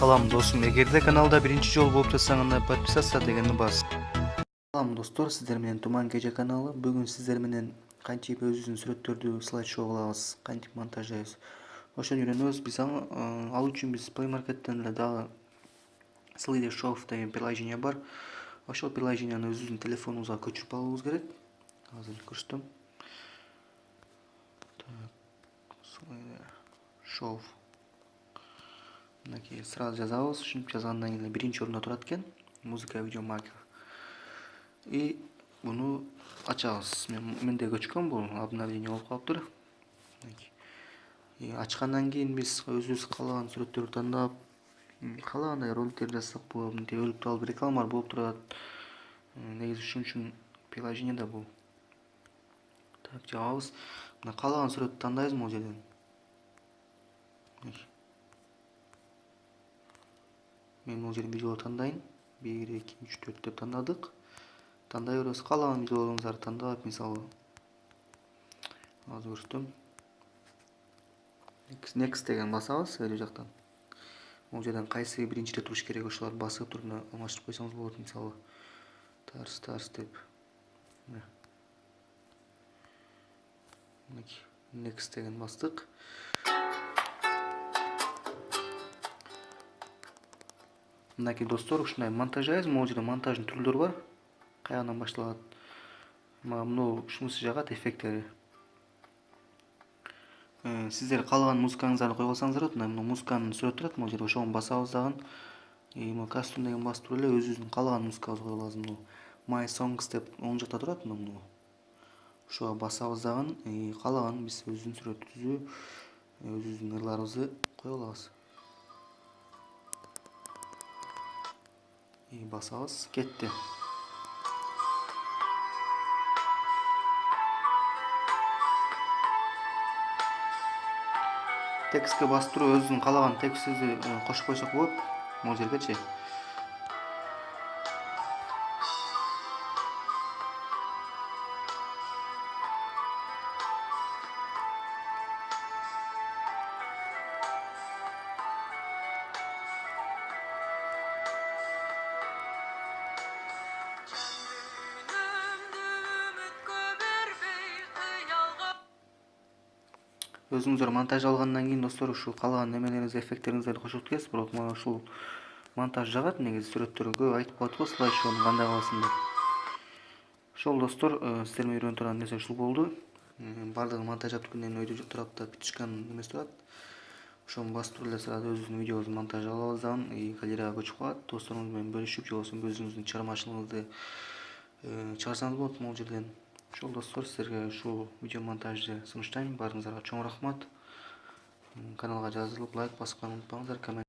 Салам досым, эгерде каналда биринчи жолу болуп жатсаң анда подписаться дегенди бас. Салам достор, сиздер менен Туман Кече каналы. Бүгүн сиздер менен кантип өзүбүздүн сүрөттөрдү слайд-шоу кылабыз, кантип монтаждайбыз. Ошону үйрөнөбүз. Биз ал үчүн биз Play Market'ten эле дагы Slideshow деген приложение бар. Ошол приложенияны өзүбүздүн телефонубузга көчүрүп алуубуз керек. Азыр көрсөтөм. Slideshow. Мынакей сразу жазабыз. Ушинтип жазгандан кийин биринчи орунда турат экен. Музыка, видеомакер. И буну ачабыз. Менде көчкөн бул обновление болуп калыптыр. Ачкандан кийин биз өзүбүз каалаган сүрөттөрдү тандап, каалагандай роликтерди жазсак болот. Мынтип өлүп талып рекламалар болуп турат. Негизи ушун үчүн приложение да бул. Так, жабабыз. Мына каалаган сүрөттү тандайбыз могу жерден. Мен могу жерден видеолорду тандайын. 1, 2, 3, 4 деп тандадык. Тандай беребиз. Каалаган видеолоруңуздарды тандап, мисалы азыр көрсөтөм. Next деген басабыз өлү жактан. Могу жерден кайсы биринчиде туруш керек, ошолорду басып туруп алмаштырып койсоңуз болот. Мисалы тарс деп. Next деген бастык. Мынакей достор, ушундай монтаждайбыз. Могу жерде монтаждын түрлөрү бар. Каяктан башталат? Мына ушунусы жагат, эффекттери. Сиздер каалаган музыкаңыздарды коюп алсаңыздар болот. Мына музыканын сүрөтү турат, могу жерде ошону басабыз дагы. Мына костюм деген басып туруп эле өзүбүздүн каалаган музыкабызды коюп алабыз. My Songs деп оң жакта турат. Мына ошого басабыз дагы. Каалаган биз өзүбүздүн сүрөтүбүздү, өзүбүздүн ырларыбызды коюп алабыз. Басабыз, кетти. Текстке басып туруп өзүнүн каалаган текстибизди кошуп койсок болот. Могу жергечи. Өзүңүздөр монтаж алгандан кийин достор ушул каалаган немелериңизди, эффекттериңиздерди кошот экенсиз, бирок мага ушул монтаж жагат. Негизи сүрөттөргө көп айтып калат го, слайд-шоуну кандай кыласың деп. Ошол достор, сиздер менен үйрөнүп турган нерсе ушул болду. Бардыгы монтаждап түшкөндөн кийин өйдө турат да, бүтүшкөн эмеси турат. Ошону басып туруп эле сразу өзүбүздүн видеобузду монтаждап алабыз дагы, галереяга көчүп калат. Досторуңуз менен бөлүшүп, же болбосо өзүңүздүн чыгармачылыгыңызды чыгарсаңыз болот могу жерден. Ошол достор, сиздерге ушул видео монтажды сунуштайм. Баарыңыздарга чоң рахмат. Каналга жазылып, лайк басканды унутпаңыздар.